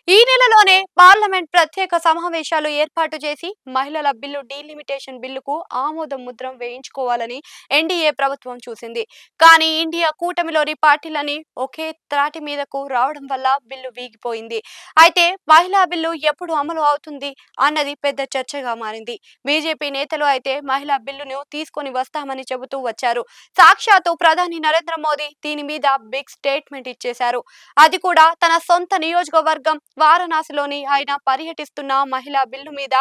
ఈ నెలలోనే పార్లమెంట్ ప్రత్యేక సమావేశాలు ఏర్పాటు చేసి మహిళల బిల్లు డీలిమిటేషన్ బిల్లుకు ఆమోదం ముద్రం వేయించుకోవాలని ఎన్డీఏ ప్రభుత్వం చూసింది. కానీ ఇండియా కూటమిలోని పార్టీలని ఒకే త్రాటి మీదకు రావడం వల్ల బిల్లు వీగిపోయింది. అయితే మహిళా బిల్లు ఎప్పుడు అమలు అవుతుంది అన్నది పెద్ద చర్చగా మారింది. బీజేపీ నేతలు అయితే మహిళా బిల్లును తీసుకొని వస్తామని చెబుతూ వచ్చారు. సాక్షాత్తు ప్రధాని నరేంద్ర మోదీ దీని మీద బిగ్ స్టేట్మెంట్ ఇచ్చేశారు. అది కూడా తన సొంత నియోజకవర్గం వారణాసిలోని ఆయన పర్యటిస్తున్న మహిళా బిల్లు మీద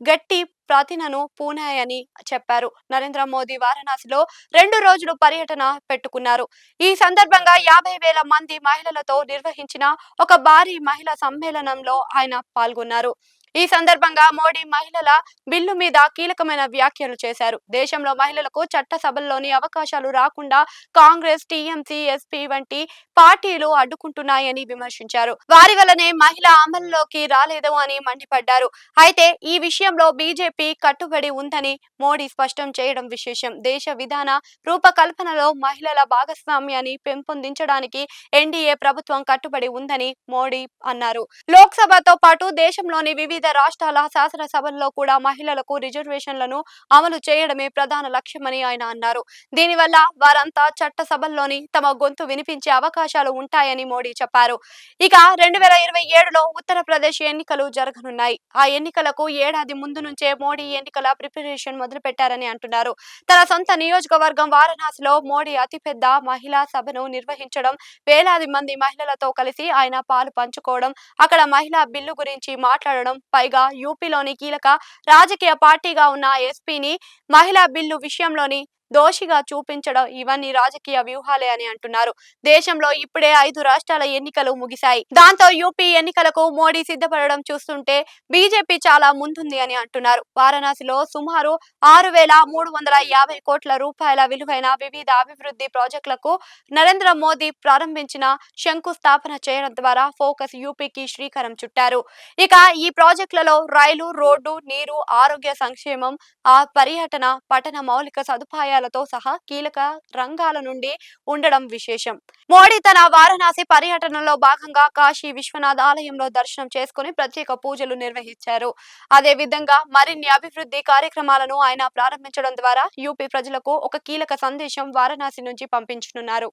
గట్టి ప్రతినను పూనాయని చెప్పారు. నరేంద్ర మోదీ వారణాసిలో 2 రోజులు పర్యటన పెట్టుకున్నారు. ఈ సందర్భంగా 50,000 మంది మహిళలతో నిర్వహించిన ఒక భారీ మహిళా సమ్మేళనంలో ఆయన పాల్గొన్నారు. ఈ సందర్భంగా మోడీ మహిళల బిల్లు మీద కీలకమైన వ్యాఖ్యలు చేశారు. దేశంలో మహిళలకు చట్టసభల్లోని అవకాశాలు రాకుండా కాంగ్రెస్, టీఎంసీ, ఎస్పీ వంటి పార్టీలు అడ్డుకుంటున్నాయని విమర్శించారు. వారి వల్లనే మహిళ అమలులోకి రాలేదు అని మండిపడ్డారు. అయితే ఈ విషయంలో బీజేపీ కట్టుబడి ఉందని మోడీ స్పష్టం చేయడం విశేషం. దేశ విధాన రూపకల్పనలో మహిళల భాగస్వామ్యాన్ని పెంపొందించడానికి ఎన్డీఏ ప్రభుత్వం కట్టుబడి ఉందని మోడీ అన్నారు. లోక్సభతో పాటు దేశంలోని వివిధ రాష్ట్రాల శాసనసభల్లో కూడా మహిళలకు రిజర్వేషన్లను అమలు చేయడమే ప్రధాన లక్ష్యమని ఆయన అన్నారు. దీనివల్ల వారంతా చట్టసభల్లోని తమ గొంతు వినిపించే అవకాశాలు ఉంటాయని మోడీ చెప్పారు. ఇక 2027లో ఉత్తరప్రదేశ్ ఎన్నికలు జరగనున్నాయి. ఆ ఎన్నికలకు ఏడాది ముందు నుంచే మోడీ ఎన్నికల ప్రిపరేషన్ మొదలుపెట్టారని అంటున్నారు. తన సొంత నియోజకవర్గం వారణాసిలో మోడీ అతిపెద్ద మహిళా సభను నిర్వహించడం, వేలాది మంది మహిళలతో కలిసి ఆయన పాలు పంచుకోవడం, అక్కడ మహిళా బిల్లు గురించి మాట్లాడడం, పైగా యూపీలోని కీలక రాజకీయ పార్టీగా ఉన్న ఎస్పీని మహిళా బిల్లు విషయంలోని దోషిగా చూపించడం ఇవన్నీ రాజకీయ వ్యూహాలే అని అంటున్నారు. దేశంలో ఇప్పుడే 5 రాష్ట్రాల ఎన్నికలు ముగిశాయి. దాంతో యూపీ ఎన్నికలకు మోడీ సిద్ధపడడం చూస్తుంటే బీజేపీ చాలా ముందుంది అని అంటున్నారు. వారణాసిలో సుమారు 6,350 కోట్ల రూపాయల విలువైన వివిధ అభివృద్ధి ప్రాజెక్టులకు నరేంద్ర మోదీ ప్రారంభించిన శంకుస్థాపన చేయడం ద్వారా ఫోకస్ యూపీకి శ్రీకారం చుట్టారు. ఇక ఈ ప్రాజెక్టులలో రైలు, రోడ్డు, నీరు, ఆరోగ్య సంక్షేమం, ఆ పర్యటన, పట్టణ మౌలిక సదుపాయాలతో సహా కీలక రంగాల నుండి ఉండడం విశేషం. మోడీ తన వారణాసి పర్యటనలో భాగంగా కాశీ విశ్వనాథ్ ఆలయంలో దర్శనం చేసుకుని ప్రత్యేక పూజలు నిర్వహించారు. అదే విధంగా మరిన్ని అభివృద్ధి కార్యక్రమాలను ఆయన ప్రారంభించడం ద్వారా యూపీ ప్రజలకు ఒక కీలక సందేశం వారణాసి నుంచి పంపించనున్నారు.